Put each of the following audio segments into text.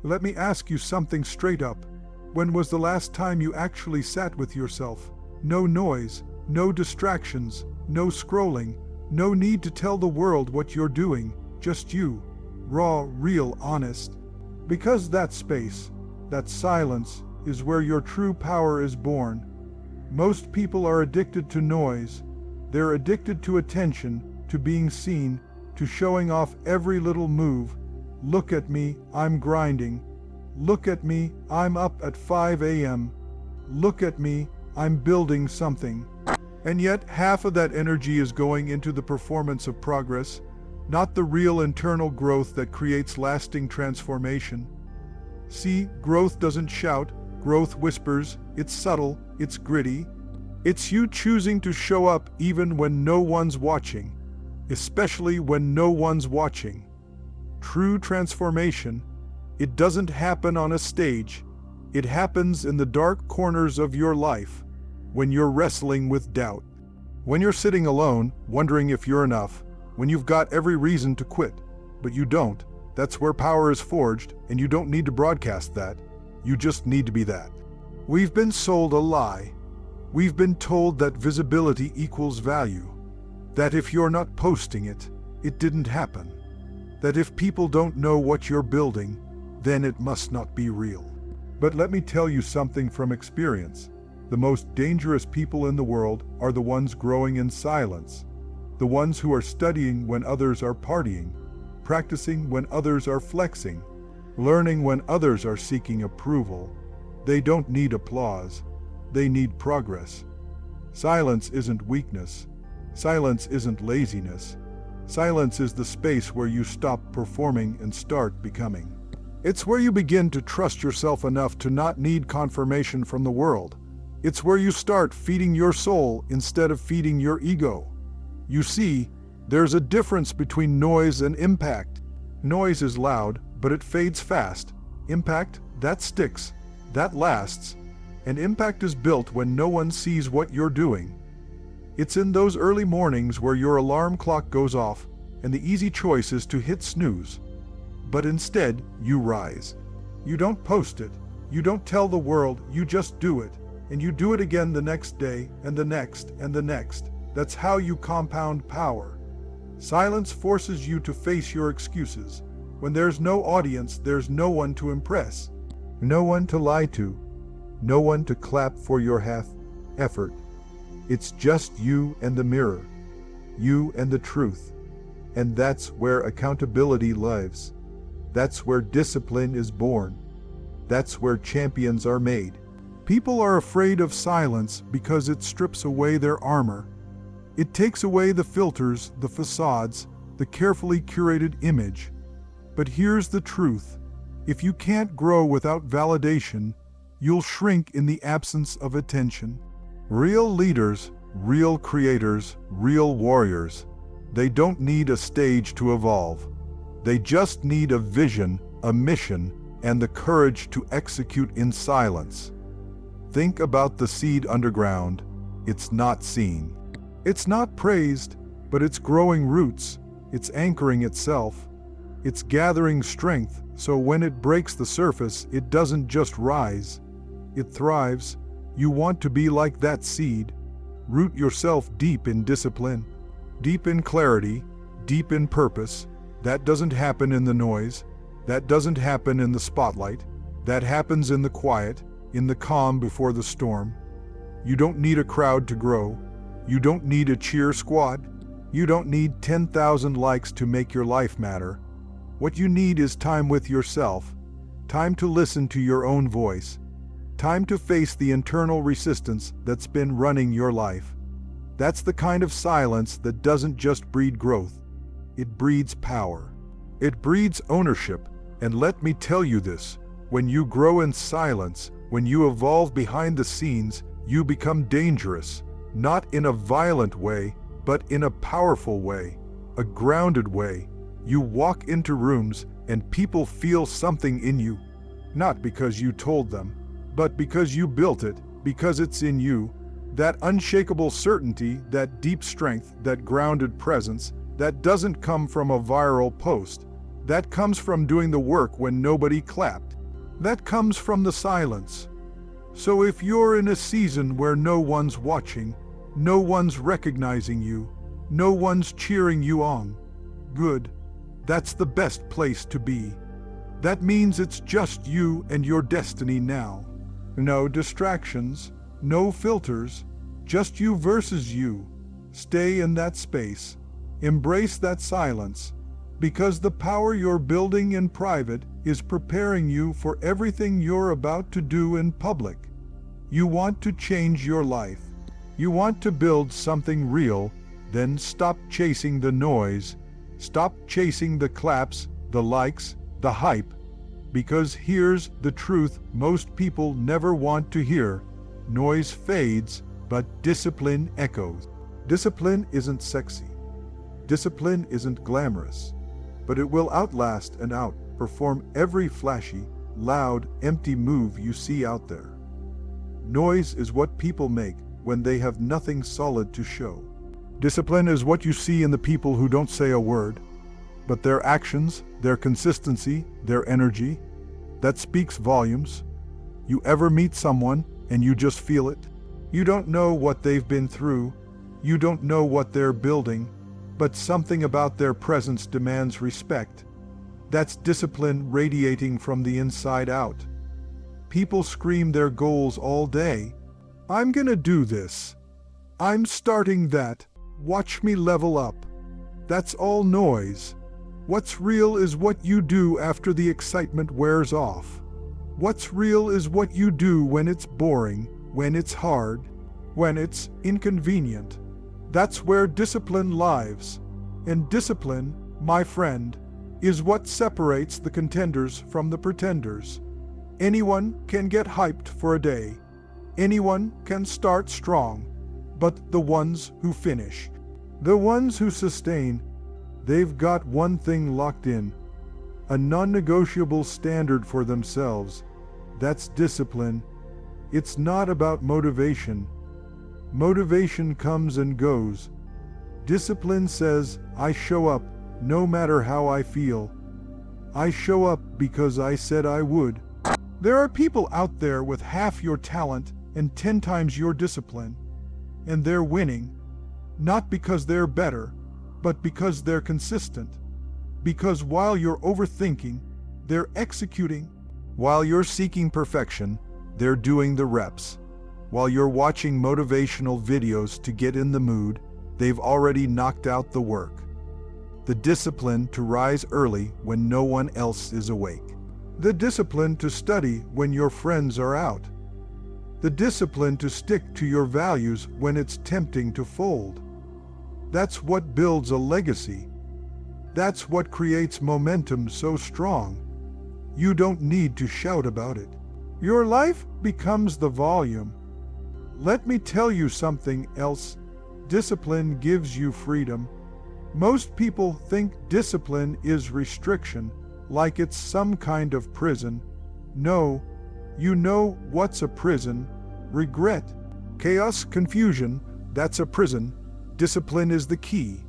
Let me ask you something straight up. When was the last time you actually sat with yourself? No noise, no distractions, no scrolling, no need to tell the world what you're doing, just you. Raw, real, honest. Because that space, that silence, is where your true power is born. Most people are addicted to noise. They're addicted to attention, to being seen, to showing off every little move. Look at me, I'm grinding. Look at me, I'm up at 5 a.m. Look at me, I'm building something. And yet half of that energy is going into the performance of progress, not the real internal growth that creates lasting transformation. See, growth doesn't shout, growth whispers, it's subtle, it's gritty. It's you choosing to show up even when no one's watching, especially when no one's watching. True transformation, it doesn't happen on a stage. It happens in the dark corners of your life, when you're wrestling with doubt, when you're sitting alone, wondering if you're enough, when you've got every reason to quit, but you don't. That's where power is forged, and you don't need to broadcast that. You just need to be that. We've been sold a lie. We've been told that visibility equals value, that if you're not posting it, it didn't happen, that if people don't know what you're building, then it must not be real. But let me tell you something from experience. The most dangerous people in the world are the ones growing in silence, the ones who are studying when others are partying, practicing when others are flexing, learning when others are seeking approval. They don't need applause. They need progress. Silence isn't weakness. Silence isn't laziness. Silence is the space where you stop performing and start becoming. It's where you begin to trust yourself enough to not need confirmation from the world. It's where you start feeding your soul instead of feeding your ego. You see, there's a difference between noise and impact. Noise is loud, but it fades fast. Impact, that sticks, that lasts. And impact is built when no one sees what you're doing. It's in those early mornings where your alarm clock goes off and the easy choice is to hit snooze. But instead, you rise. You don't post it. You don't tell the world, you just do it. And you do it again the next day, and the next, and the next. That's how you compound power. Silence forces you to face your excuses. When there's no audience, there's no one to impress, no one to lie to, no one to clap for your effort. It's just you and the mirror, you and the truth. And that's where accountability lives. That's where discipline is born. That's where champions are made. People are afraid of silence because it strips away their armor. It takes away the filters, the facades, the carefully curated image. But here's the truth. If you can't grow without validation, you'll shrink in the absence of attention. Real leaders, real creators, real warriors, they don't need a stage to evolve. They just need a vision, a mission, and the courage to execute in silence. Think about the seed underground. It's not seen. It's not praised, but it's growing roots. It's anchoring itself. It's gathering strength, so when it breaks the surface, it doesn't just rise. It thrives. You want to be like that seed. Root yourself deep in discipline, deep in clarity, deep in purpose. That doesn't happen in the noise. That doesn't happen in the spotlight. That happens in the quiet, in the calm before the storm. You don't need a crowd to grow. You don't need a cheer squad. You don't need 10,000 likes to make your life matter. What you need is time with yourself, time to listen to your own voice, time to face the internal resistance that's been running your life. That's the kind of silence that doesn't just breed growth. It breeds power. It breeds ownership. And let me tell you this, when you grow in silence, when you evolve behind the scenes, you become dangerous, not in a violent way, but in a powerful way, a grounded way. You walk into rooms and people feel something in you, not because you told them, but because you built it, because it's in you. That unshakable certainty, that deep strength, that grounded presence, that doesn't come from a viral post. That comes from doing the work when nobody clapped. That comes from the silence. So if you're in a season where no one's watching, no one's recognizing you, no one's cheering you on, good. That's the best place to be. That means it's just you and your destiny now. No distractions, no filters, just you versus you. Stay in that space. Embrace that silence, because the power you're building in private is preparing you for everything you're about to do in public. You want to change your life. You want to build something real, then stop chasing the noise. Stop chasing the claps, the likes, the hype. Because here's the truth most people never want to hear. Noise fades, but discipline echoes. Discipline isn't sexy. Discipline isn't glamorous. But it will outlast and outperform every flashy, loud, empty move you see out there. Noise is what people make when they have nothing solid to show. Discipline is what you see in the people who don't say a word, but their actions, their consistency, their energy, that speaks volumes. You ever meet someone and you just feel it? You don't know what they've been through, you don't know what they're building, but something about their presence demands respect. That's discipline radiating from the inside out. People scream their goals all day. I'm gonna do this. I'm starting that. Watch me level up. That's all noise. What's real is what you do after the excitement wears off. What's real is what you do when it's boring, when it's hard, when it's inconvenient. That's where discipline lives. And discipline, my friend, is what separates the contenders from the pretenders. Anyone can get hyped for a day. Anyone can start strong. But the ones who finish, the ones who sustain, they've got one thing locked in, a non-negotiable standard for themselves. That's discipline. It's not about motivation. Motivation comes and goes. Discipline says, I show up no matter how I feel. I show up because I said I would. There are people out there with half your talent and 10 times your discipline. And they're winning, not because they're better, but because they're consistent. Because while you're overthinking, they're executing. While you're seeking perfection, they're doing the reps. While you're watching motivational videos to get in the mood, they've already knocked out the work. The discipline to rise early when no one else is awake. The discipline to study when your friends are out. The discipline to stick to your values when it's tempting to fold. That's what builds a legacy. That's what creates momentum so strong. You don't need to shout about it. Your life becomes the volume. Let me tell you something else. Discipline gives you freedom. Most people think discipline is restriction, like it's some kind of prison. No. You know what's a prison? Regret, chaos, confusion, that's a prison. Discipline is the key.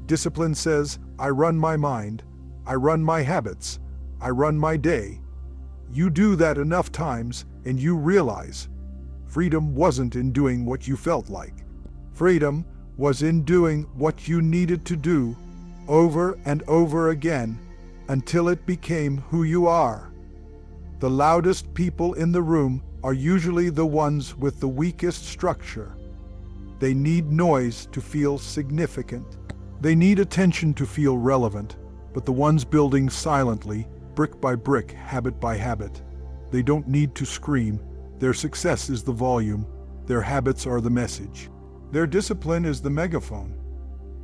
Discipline says, I run my mind, I run my habits, I run my day. You do that enough times and you realize freedom wasn't in doing what you felt like. Freedom was in doing what you needed to do over and over again until it became who you are. The loudest people in the room are usually the ones with the weakest structure. They need noise to feel significant. They need attention to feel relevant. But the ones building silently, brick by brick, habit by habit, they don't need to scream. Their success is the volume. Their habits are the message. Their discipline is the megaphone.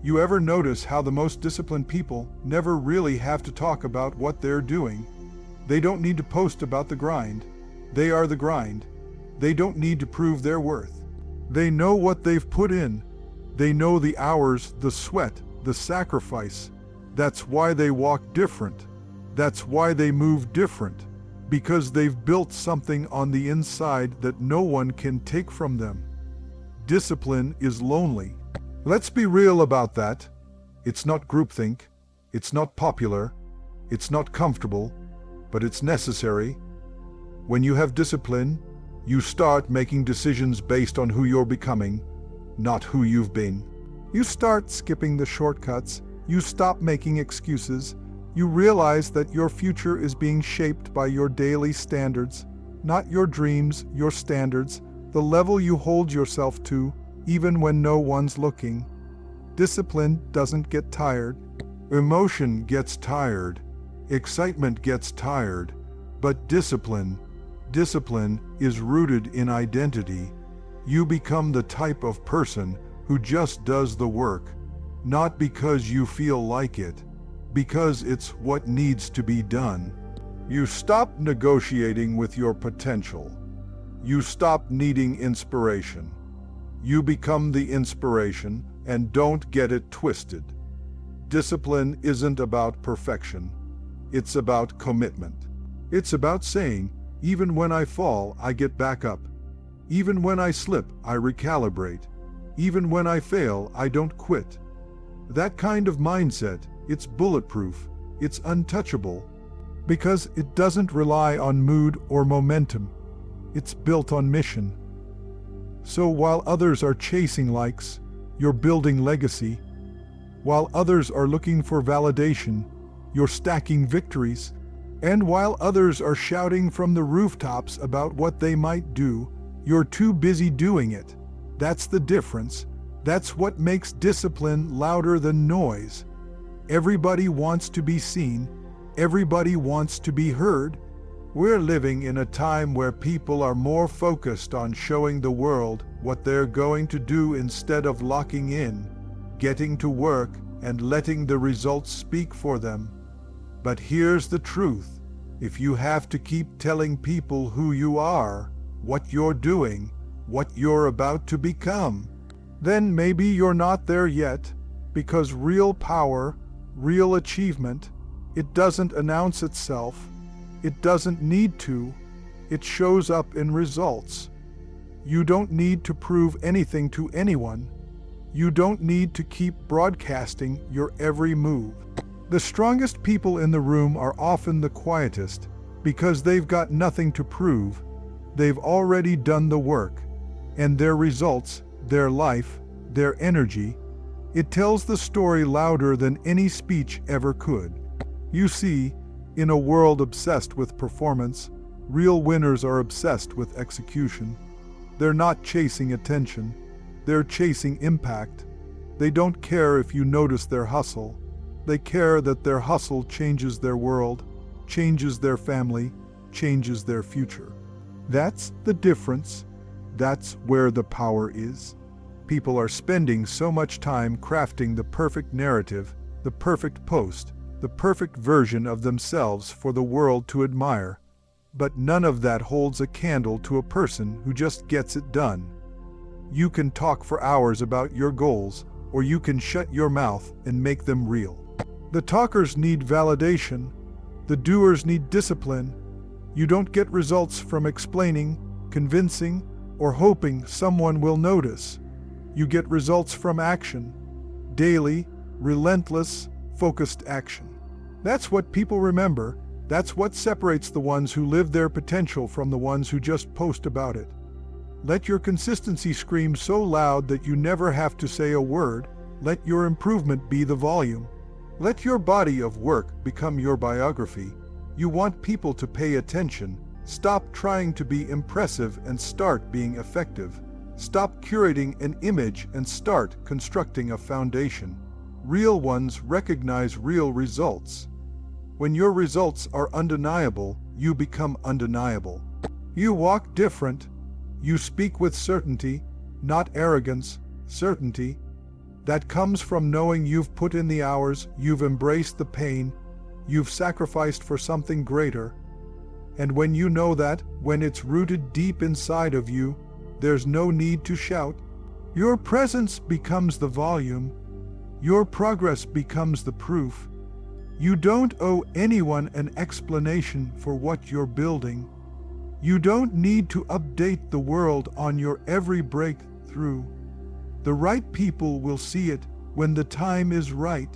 You ever notice how the most disciplined people never really have to talk about what they're doing? They don't need to post about the grind. They are the grind. They don't need to prove their worth. They know what they've put in. They know the hours, the sweat, the sacrifice. That's why they walk different. That's why they move different. Because they've built something on the inside that no one can take from them. Discipline is lonely. Let's be real about that. It's not groupthink. It's not popular. It's not comfortable. But it's necessary. When you have discipline, you start making decisions based on who you're becoming, not who you've been. You start skipping the shortcuts. You stop making excuses. You realize that your future is being shaped by your daily standards, not your dreams, your standards, the level you hold yourself to, even when no one's looking. Discipline doesn't get tired. Emotion gets tired. Excitement gets tired. But discipline is rooted in identity. You become the type of person who just does the work, not because you feel like it, because it's what needs to be done. You stop negotiating with your potential. You stop needing inspiration. You become the inspiration, and don't get it twisted. Discipline isn't about perfection. It's about commitment. It's about saying, even when I fall, I get back up. Even when I slip, I recalibrate. Even when I fail, I don't quit. That kind of mindset, it's bulletproof, it's untouchable, because it doesn't rely on mood or momentum. It's built on mission. So while others are chasing likes, you're building legacy. While others are looking for validation, you're stacking victories. And while others are shouting from the rooftops about what they might do, you're too busy doing it. That's the difference. That's what makes discipline louder than noise. Everybody wants to be seen. Everybody wants to be heard. We're living in a time where people are more focused on showing the world what they're going to do instead of locking in, getting to work, and letting the results speak for them. But here's the truth. If you have to keep telling people who you are, what you're doing, what you're about to become, then maybe you're not there yet, because real power, real achievement, it doesn't announce itself. It doesn't need to. It shows up in results. You don't need to prove anything to anyone. You don't need to keep broadcasting your every move. The strongest people in the room are often the quietest, because they've got nothing to prove. They've already done the work, and their results, their life, their energy, it tells the story louder than any speech ever could. You see, in a world obsessed with performance, real winners are obsessed with execution. They're not chasing attention. They're chasing impact. They don't care if you notice their hustle. They care that their hustle changes their world, changes their family, changes their future. That's the difference. That's where the power is. People are spending so much time crafting the perfect narrative, the perfect post, the perfect version of themselves for the world to admire. But none of that holds a candle to a person who just gets it done. You can talk for hours about your goals, or you can shut your mouth and make them real. The talkers need validation. The doers need discipline. You don't get results from explaining, convincing, or hoping someone will notice. You get results from action. Daily, relentless, focused action. That's what people remember. That's what separates the ones who live their potential from the ones who just post about it. Let your consistency scream so loud that you never have to say a word. Let your improvement be the volume. Let your body of work become your biography. You want people to pay attention. Stop trying to be impressive and start being effective. Stop curating an image and start constructing a foundation. Real ones recognize real results. When your results are undeniable, you become undeniable. You walk different. You speak with certainty, not arrogance, certainty. That comes from knowing you've put in the hours, you've embraced the pain, you've sacrificed for something greater. And when you know that, when it's rooted deep inside of you, there's no need to shout. Your presence becomes the volume. Your progress becomes the proof. You don't owe anyone an explanation for what you're building. You don't need to update the world on your every breakthrough. The right people will see it when the time is right.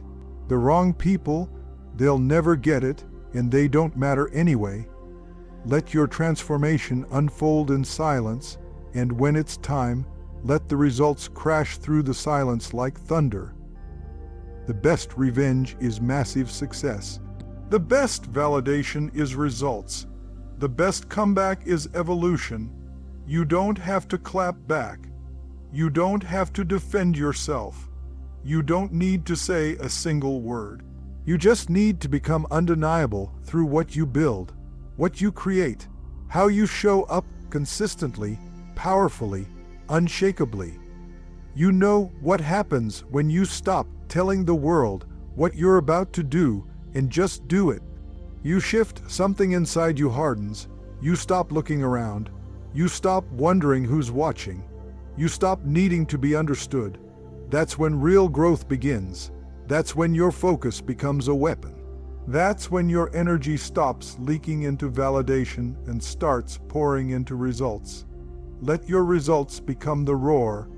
The wrong people, they'll never get it, and they don't matter anyway. Let your transformation unfold in silence, and when it's time, let the results crash through the silence like thunder. The best revenge is massive success. The best validation is results. The best comeback is evolution. You don't have to clap back. You don't have to defend yourself. You don't need to say a single word. You just need to become undeniable through what you build, what you create, how you show up consistently, powerfully, unshakably. You know what happens when you stop telling the world what you're about to do and just do it. You shift, something inside you hardens. You stop looking around. You stop wondering who's watching. You stop needing to be understood. That's when real growth begins. That's when your focus becomes a weapon. That's when your energy stops leaking into validation and starts pouring into results. Let your results become the roar.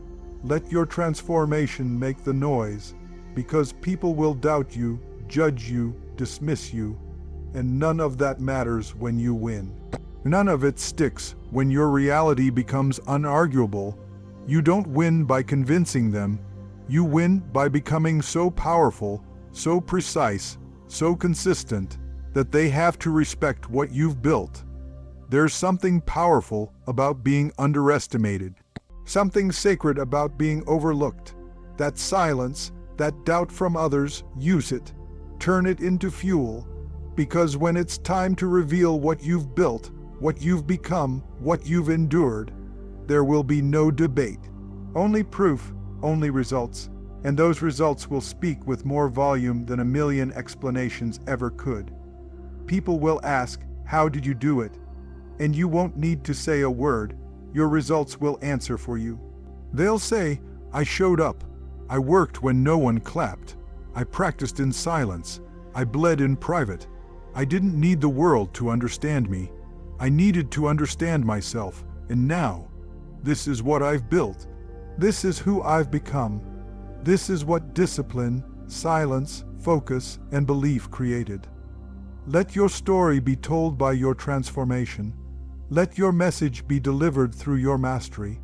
Let your transformation make the noise, because people will doubt you, judge you, dismiss you, and none of that matters when you win. None of it sticks when your reality becomes unarguable. You don't win by convincing them. You win by becoming so powerful, so precise, so consistent, that they have to respect what you've built. There's something powerful about being underestimated, something sacred about being overlooked. That silence, that doubt from others, use it. Turn it into fuel, because when it's time to reveal what you've built, what you've become, what you've endured, there will be no debate. Only proof, only results, and those results will speak with more volume than a million explanations ever could. People will ask, "How did you do it?" And you won't need to say a word. Your results will answer for you. They'll say, "I showed up. I worked when no one clapped. I practiced in silence. I bled in private. I didn't need the world to understand me. I needed to understand myself, and now, this is what I've built. This is who I've become. This is what discipline, silence, focus, and belief created." Let your story be told by your transformation. Let your message be delivered through your mastery.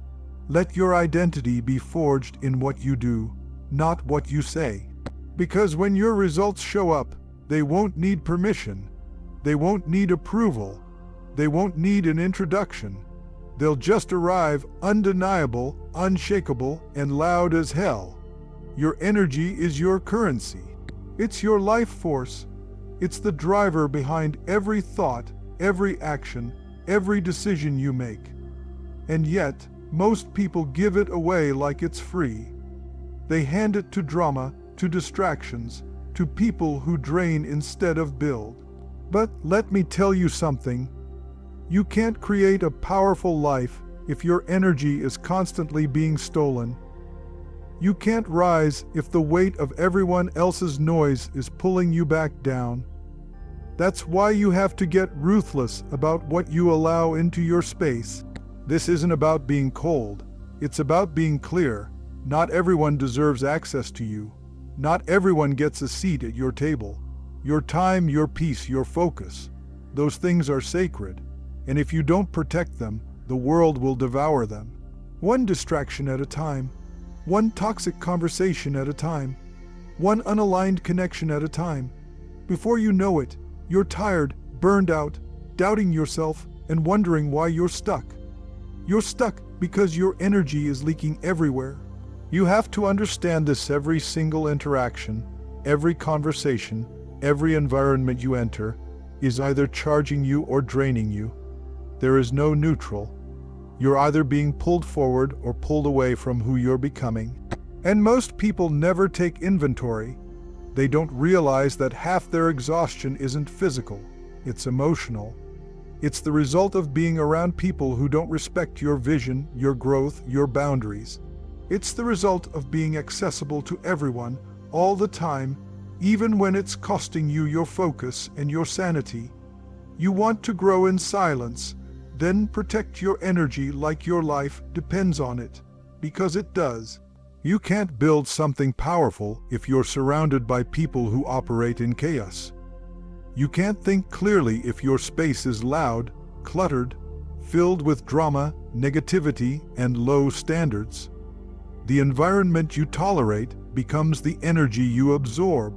Let your identity be forged in what you do, not what you say. Because when your results show up, they won't need permission. They won't need approval. They won't need an introduction. They'll just arrive undeniable, unshakable, and loud as hell. Your energy is your currency. It's your life force. It's the driver behind every thought, every action, every decision you make. And yet, most people give it away like it's free. They hand it to drama, to distractions, to people who drain instead of build. But let me tell you something. You can't create a powerful life if your energy is constantly being stolen. You can't rise if the weight of everyone else's noise is pulling you back down. That's why you have to get ruthless about what you allow into your space. This isn't about being cold. It's about being clear. Not everyone deserves access to you. Not everyone gets a seat at your table. Your time, your peace, your focus. Those things are sacred. And if you don't protect them, the world will devour them. One distraction at a time. One toxic conversation at a time. One unaligned connection at a time. Before you know it, you're tired, burned out, doubting yourself, and wondering why you're stuck. You're stuck because your energy is leaking everywhere. You have to understand this. Every single interaction, every conversation, every environment you enter is either charging you or draining you. There is no neutral. You're either being pulled forward or pulled away from who you're becoming. And most people never take inventory. They don't realize that half their exhaustion isn't physical, it's emotional. It's the result of being around people who don't respect your vision, your growth, your boundaries. It's the result of being accessible to everyone, all the time, even when it's costing you your focus and your sanity. You want to grow in silence, then protect your energy like your life depends on it, because it does. You can't build something powerful if you're surrounded by people who operate in chaos. You can't think clearly if your space is loud, cluttered, filled with drama, negativity, and low standards, the environment you tolerate becomes the energy you absorb,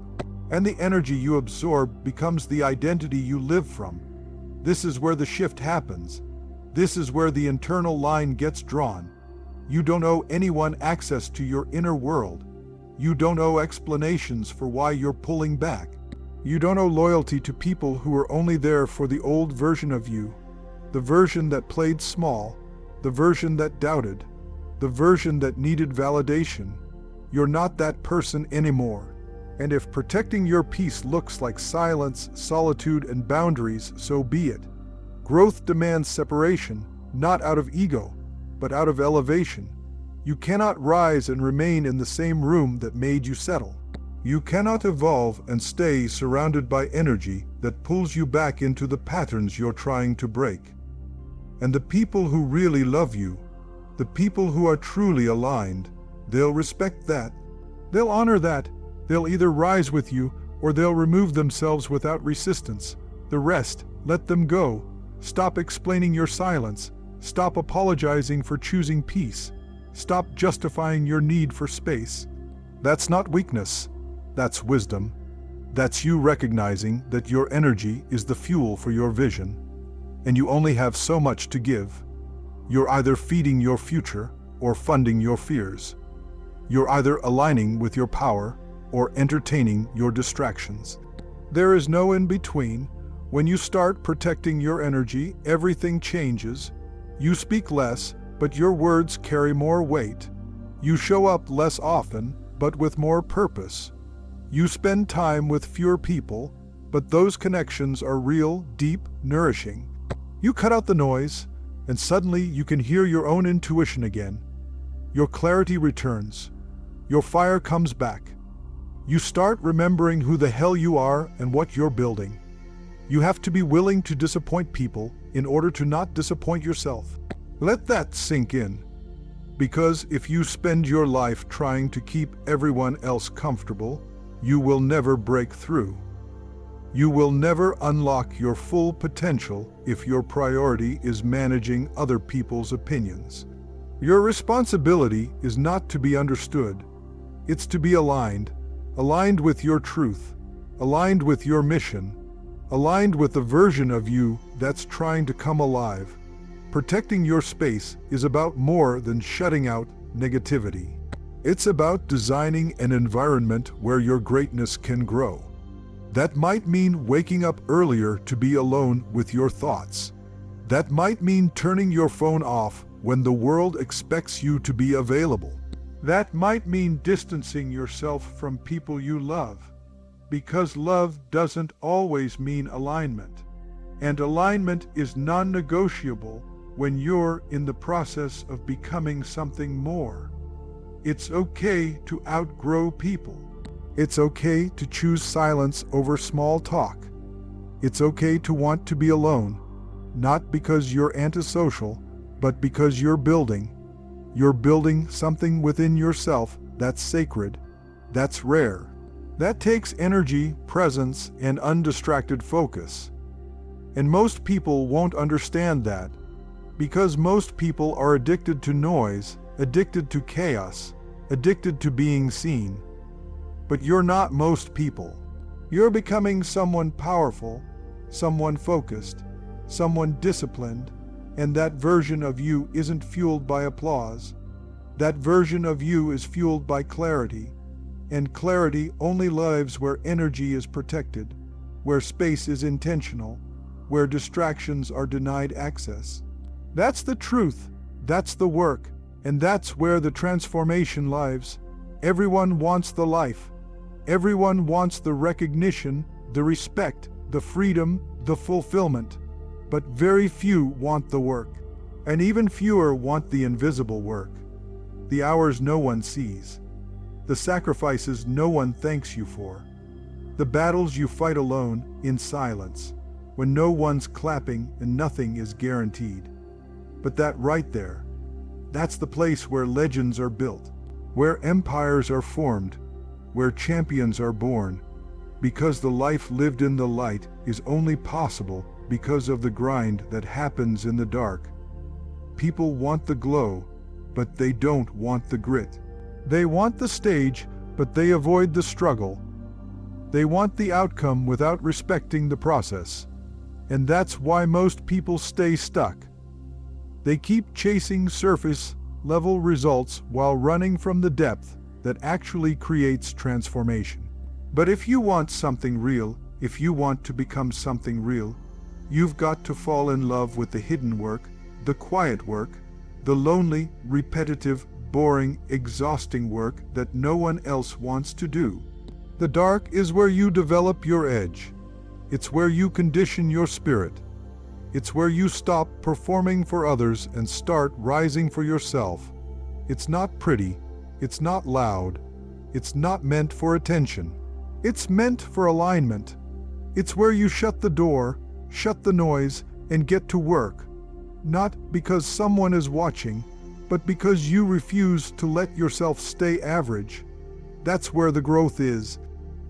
and the energy you absorb becomes the identity you live from. This is where the shift happens. This is where the internal line gets drawn. You don't owe anyone access to your inner world. You don't owe explanations for why you're pulling back. You don't owe loyalty to people who are only there for the old version of you, the version that played small, the version that doubted, the version that needed validation. You're not that person anymore. And if protecting your peace looks like silence, solitude, and boundaries, so be it. Growth demands separation, not out of ego, but out of elevation. You cannot rise and remain in the same room that made you settle. You cannot evolve and stay surrounded by energy that pulls you back into the patterns you're trying to break. And the people who really love you, the people who are truly aligned, they'll respect that. They'll honor that. They'll either rise with you or they'll remove themselves without resistance. The rest, let them go. Stop explaining your silence. Stop apologizing for choosing peace. Stop justifying your need for space. That's not weakness. That's wisdom. That's you recognizing that your energy is the fuel for your vision, and you only have so much to give. You're either feeding your future or funding your fears. You're either aligning with your power or entertaining your distractions. There is no in between. When you start protecting your energy, everything changes. You speak less, but your words carry more weight. You show up less often, but with more purpose. You spend time with fewer people, but those connections are real, deep, nourishing. You cut out the noise, and suddenly you can hear your own intuition again. Your clarity returns. Your fire comes back. You start remembering who the hell you are and what you're building. You have to be willing to disappoint people in order to not disappoint yourself. Let that sink in. Because if you spend your life trying to keep everyone else comfortable, you will never break through. You will never unlock your full potential if your priority is managing other people's opinions. Your responsibility is not to be understood. It's to be aligned with your truth, aligned with your mission, aligned with the version of you that's trying to come alive. Protecting your space is about more than shutting out negativity. It's about designing an environment where your greatness can grow. That might mean waking up earlier to be alone with your thoughts. That might mean turning your phone off when the world expects you to be available. That might mean distancing yourself from people you love, because love doesn't always mean alignment. And alignment is non-negotiable when you're in the process of becoming something more. It's okay to outgrow people. It's okay to choose silence over small talk. It's okay to want to be alone, not because you're antisocial, but because you're building. You're building something within yourself that's sacred, that's rare. That takes energy, presence, and undistracted focus. And most people won't understand that, because most people are addicted to noise, addicted to chaos, addicted to being seen. But you're not most people. You're becoming someone powerful, someone focused, someone disciplined, and that version of you isn't fueled by applause. That version of you is fueled by clarity, and clarity only lives where energy is protected, where space is intentional, where distractions are denied access. That's the truth, that's the work, and that's where the transformation lives. Everyone wants the life. Everyone wants the recognition, the respect, the freedom, the fulfillment. But very few want the work, and even fewer want the invisible work. The hours no one sees, the sacrifices no one thanks you for, the battles you fight alone in silence, when no one's clapping and nothing is guaranteed. But that right there, that's the place where legends are built, where empires are formed, where champions are born, because the life lived in the light is only possible because of the grind that happens in the dark. People want the glow, but they don't want the grit. They want the stage, but they avoid the struggle. They want the outcome without respecting the process. And that's why most people stay stuck. They keep chasing surface-level results while running from the depth that actually creates transformation. But if you want something real, if you want to become something real, you've got to fall in love with the hidden work, the quiet work, the lonely, repetitive, boring, exhausting work that no one else wants to do. The dark is where you develop your edge. It's where you condition your spirit. It's where you stop performing for others and start rising for yourself. It's not pretty. It's not loud. It's not meant for attention. It's meant for alignment. It's where you shut the door, shut the noise, and get to work. Not because someone is watching, but because you refuse to let yourself stay average. That's where the growth is.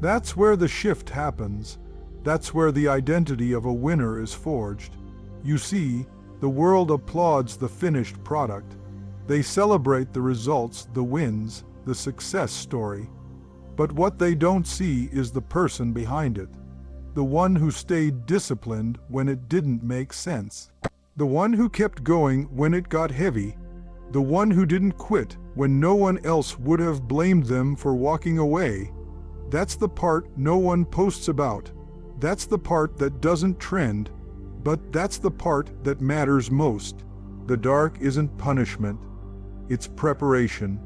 That's where the shift happens. That's where the identity of a winner is forged. You see, the world applauds the finished product. They celebrate the results, the wins, the success story. But what they don't see is the person behind it. The one who stayed disciplined when it didn't make sense. The one who kept going when it got heavy. The one who didn't quit when no one else would have blamed them for walking away. That's the part no one posts about. That's the part that doesn't trend, but that's the part that matters most. The dark isn't punishment. It's preparation.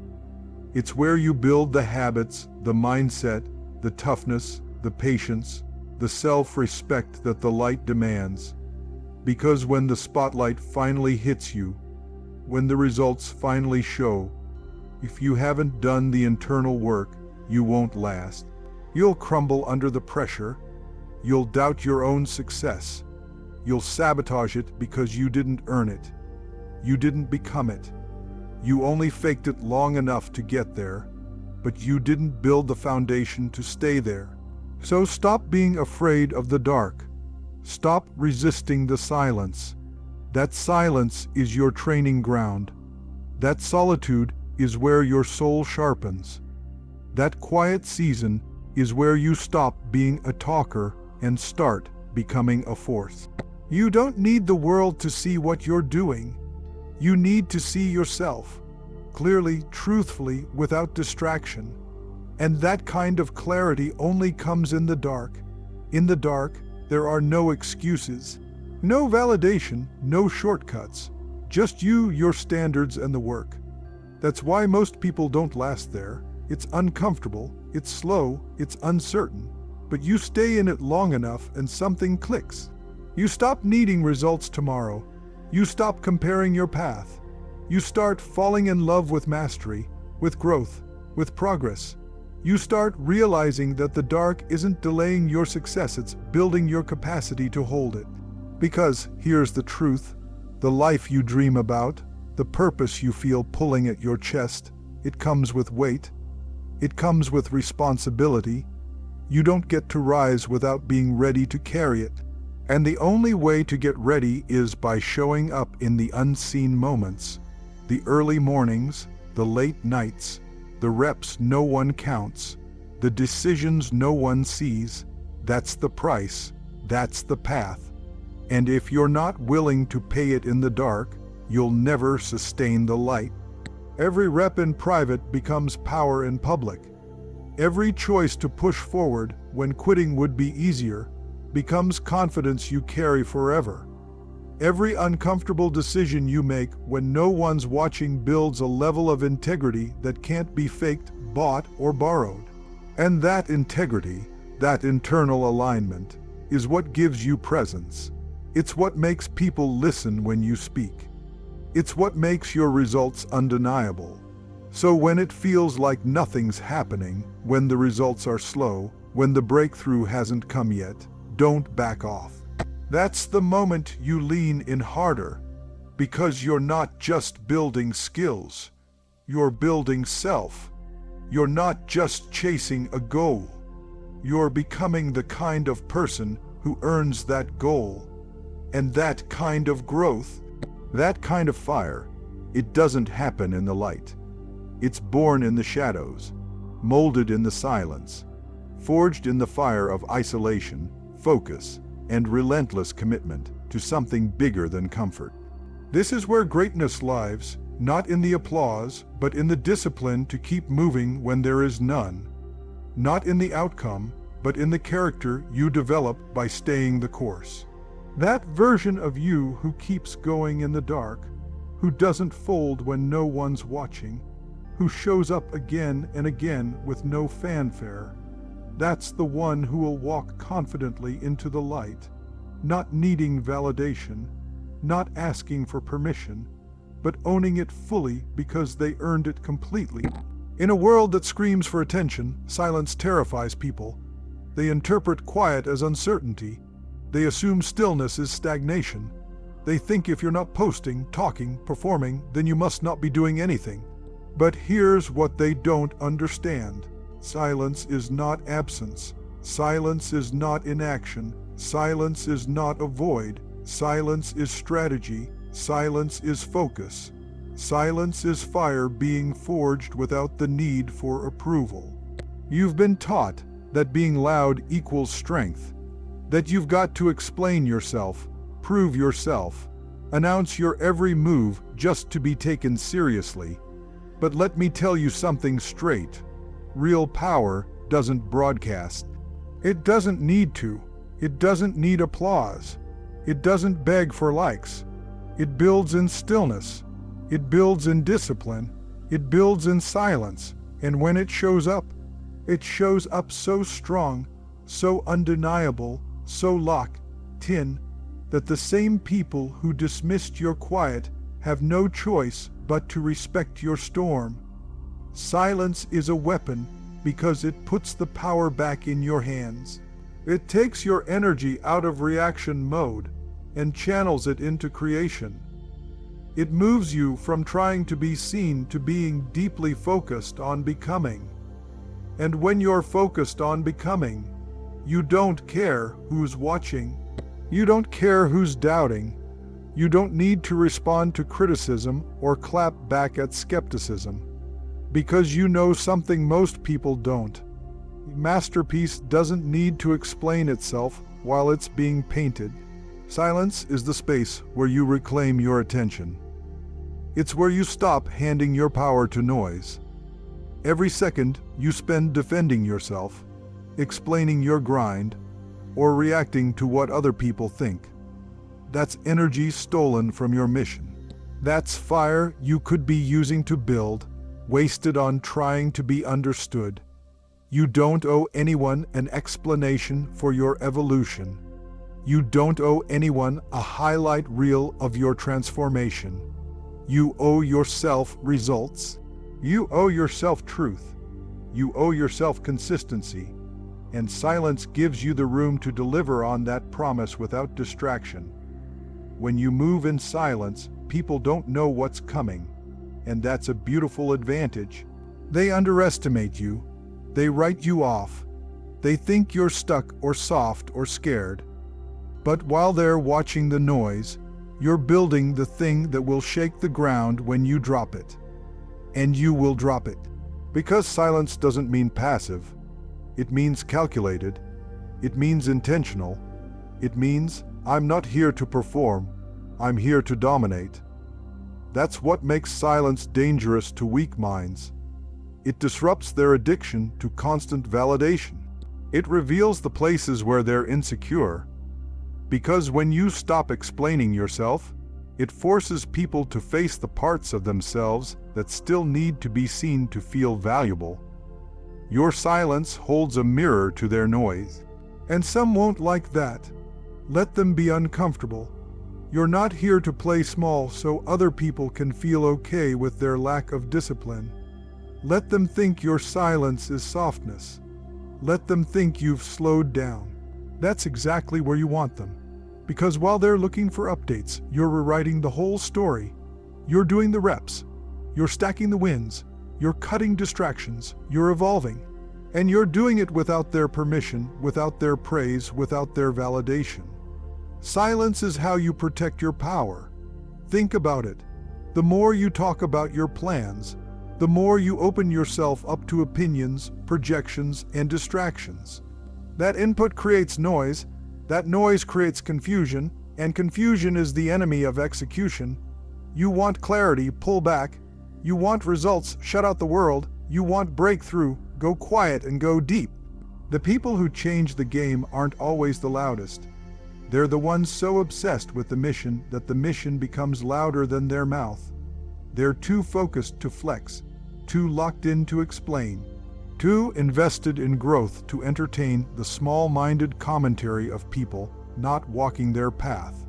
It's where you build the habits, the mindset, the toughness, the patience, the self-respect that the light demands. Because when the spotlight finally hits you, when the results finally show, if you haven't done the internal work, you won't last. You'll crumble under the pressure. You'll doubt your own success. You'll sabotage it because you didn't earn it. You didn't become it. You only faked it long enough to get there, but you didn't build the foundation to stay there. So stop being afraid of the dark. Stop resisting the silence. That silence is your training ground. That solitude is where your soul sharpens. That quiet season is where you stop being a talker and start becoming a force. You don't need the world to see what you're doing. You need to see yourself, clearly, truthfully, without distraction. And that kind of clarity only comes in the dark. In the dark, there are no excuses, no validation, no shortcuts. Just you, your standards, and the work. That's why most people don't last there. It's uncomfortable, it's slow, it's uncertain. But you stay in it long enough and something clicks. You stop needing results tomorrow. You stop comparing your path. You start falling in love with mastery, with growth, with progress. You start realizing that the dark isn't delaying your success, it's building your capacity to hold it. Because, here's the truth, the life you dream about, the purpose you feel pulling at your chest, it comes with weight. It comes with responsibility. You don't get to rise without being ready to carry it. And the only way to get ready is by showing up in the unseen moments. The early mornings, the late nights, the reps no one counts, the decisions no one sees. That's the price. That's the path. And if you're not willing to pay it in the dark, you'll never sustain the light. Every rep in private becomes power in public. Every choice to push forward when quitting would be easier becomes confidence you carry forever. Every uncomfortable decision you make when no one's watching builds a level of integrity that can't be faked, bought, or borrowed. And that integrity, that internal alignment, is what gives you presence. It's what makes people listen when you speak. It's what makes your results undeniable. So when it feels like nothing's happening, when the results are slow, when the breakthrough hasn't come yet, don't back off. That's the moment you lean in harder, because you're not just building skills, you're building self. You're not just chasing a goal, you're becoming the kind of person who earns that goal. And that kind of growth, that kind of fire, it doesn't happen in the light. It's born in the shadows, molded in the silence, forged in the fire of isolation, focus, and relentless commitment to something bigger than comfort. This is where greatness lies, not in the applause, but in the discipline to keep moving when there is none. Not in the outcome, but in the character you develop by staying the course. That version of you who keeps going in the dark, who doesn't fold when no one's watching, who shows up again and again with no fanfare, that's the one who will walk confidently into the light, not needing validation, not asking for permission, but owning it fully because they earned it completely. In a world that screams for attention, silence terrifies people. They interpret quiet as uncertainty. They assume stillness is stagnation. They think if you're not posting, talking, performing, then you must not be doing anything. But here's what they don't understand. Silence is not absence. Silence is not inaction. Silence is not a void. Silence is strategy. Silence is focus. Silence is fire being forged without the need for approval. You've been taught that being loud equals strength, that you've got to explain yourself, prove yourself, announce your every move just to be taken seriously. But let me tell you something straight. Real power doesn't broadcast. It doesn't need to. It doesn't need applause. It doesn't beg for likes. It builds in stillness. It builds in discipline. It builds in silence. And when it shows up so strong, so undeniable, so locked in, that the same people who dismissed your quiet have no choice but to respect your storm. Silence is a weapon because it puts the power back in your hands. It takes your energy out of reaction mode and channels it into creation. It moves you from trying to be seen to being deeply focused on becoming. And when you're focused on becoming, you don't care who's watching. You don't care who's doubting. You don't need to respond to criticism or clap back at skepticism. Because you know something most people don't. Masterpiece doesn't need to explain itself while it's being painted. Silence is the space where you reclaim your attention. It's where you stop handing your power to noise. Every second you spend defending yourself, explaining your grind, or reacting to what other people think. That's energy stolen from your mission. That's fire you could be using to build, wasted on trying to be understood. You don't owe anyone an explanation for your evolution. You don't owe anyone a highlight reel of your transformation. You owe yourself results. You owe yourself truth. You owe yourself consistency. And silence gives you the room to deliver on that promise without distraction. When you move in silence, people don't know what's coming. And that's a beautiful advantage. They underestimate you. They write you off. They think you're stuck or soft or scared. But while they're watching the noise, you're building the thing that will shake the ground when you drop it. And you will drop it. Because silence doesn't mean passive. It means calculated. It means intentional. It means, I'm not here to perform. I'm here to dominate. That's what makes silence dangerous to weak minds. It disrupts their addiction to constant validation. It reveals the places where they're insecure. Because when you stop explaining yourself, it forces people to face the parts of themselves that still need to be seen to feel valuable. Your silence holds a mirror to their noise. And some won't like that. Let them be uncomfortable. You're not here to play small so other people can feel okay with their lack of discipline. Let them think your silence is softness. Let them think you've slowed down. That's exactly where you want them. Because while they're looking for updates, you're rewriting the whole story. You're doing the reps. You're stacking the wins. You're cutting distractions. You're evolving. And you're doing it without their permission, without their praise, without their validation. Silence is how you protect your power. Think about it. The more you talk about your plans, the more you open yourself up to opinions, projections, and distractions. That input creates noise, that noise creates confusion, and confusion is the enemy of execution. You want clarity, pull back. You want results, shut out the world. You want breakthrough, go quiet and go deep. The people who change the game aren't always the loudest. They're the ones so obsessed with the mission that the mission becomes louder than their mouth. They're too focused to flex, too locked in to explain, too invested in growth to entertain the small-minded commentary of people not walking their path.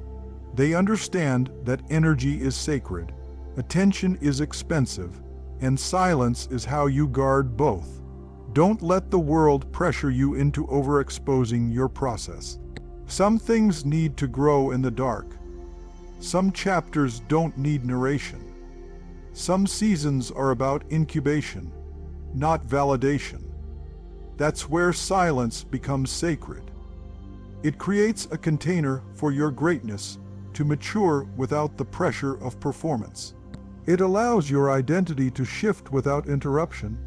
They understand that energy is sacred, attention is expensive, and silence is how you guard both. Don't let the world pressure you into overexposing your process. Some things need to grow in the dark. Some chapters don't need narration. Some seasons are about incubation, not validation. That's where silence becomes sacred. It creates a container for your greatness to mature without the pressure of performance. It allows your identity to shift without interruption.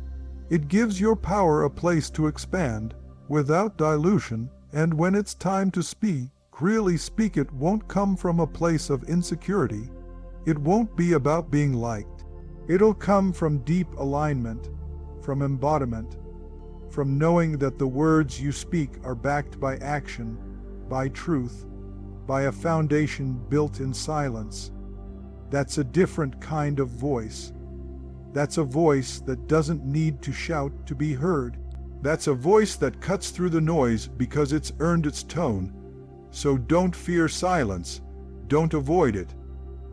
It gives your power a place to expand without dilution, and when it's time to speak, really speak, it won't come from a place of insecurity. It won't be about being liked. It'll come from deep alignment, from embodiment, from knowing that the words you speak are backed by action, by truth, by a foundation built in silence. That's a different kind of voice. That's a voice that doesn't need to shout to be heard. That's a voice that cuts through the noise because it's earned its tone. So don't fear silence. Don't avoid it.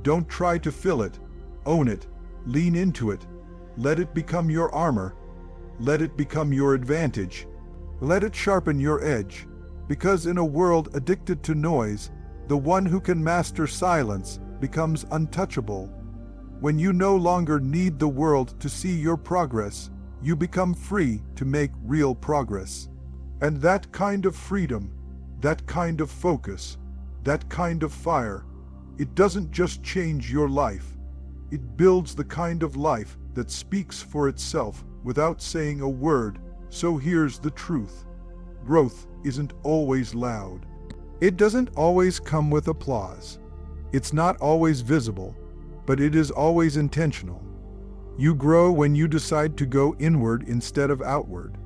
Don't try to fill it. Own it. Lean into it. Let it become your armor. Let it become your advantage. Let it sharpen your edge. Because in a world addicted to noise, the one who can master silence becomes untouchable. When you no longer need the world to see your progress, you become free to make real progress. And that kind of freedom, that kind of focus, that kind of fire, it doesn't just change your life. It builds the kind of life that speaks for itself without saying a word. So here's the truth. Growth isn't always loud. It doesn't always come with applause. It's not always visible, but it is always intentional. You grow when you decide to go inward instead of outward.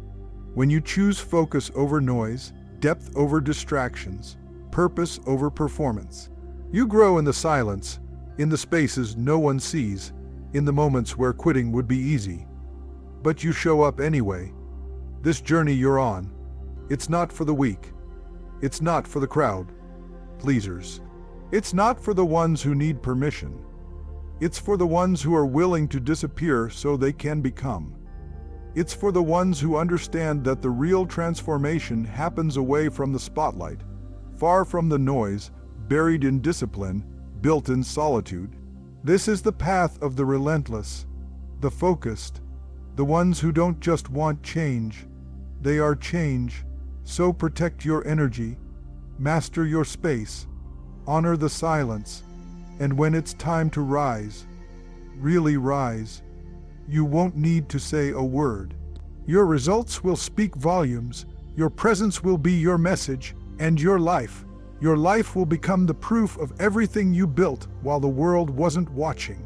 When you choose focus over noise, depth over distractions, purpose over performance. You grow in the silence, in the spaces no one sees, in the moments where quitting would be easy. But you show up anyway. This journey you're on, it's not for the weak. It's not for the crowd pleasers. It's not for the ones who need permission. It's for the ones who are willing to disappear so they can become. It's for the ones who understand that the real transformation happens away from the spotlight, far from the noise, buried in discipline, built in solitude. This is the path of the relentless, the focused, the ones who don't just want change, they are change. So protect your energy, master your space, honor the silence, and when it's time to rise, really rise, you won't need to say a word. Your results will speak volumes, your presence will be your message, and your life will become the proof of everything you built while the world wasn't watching.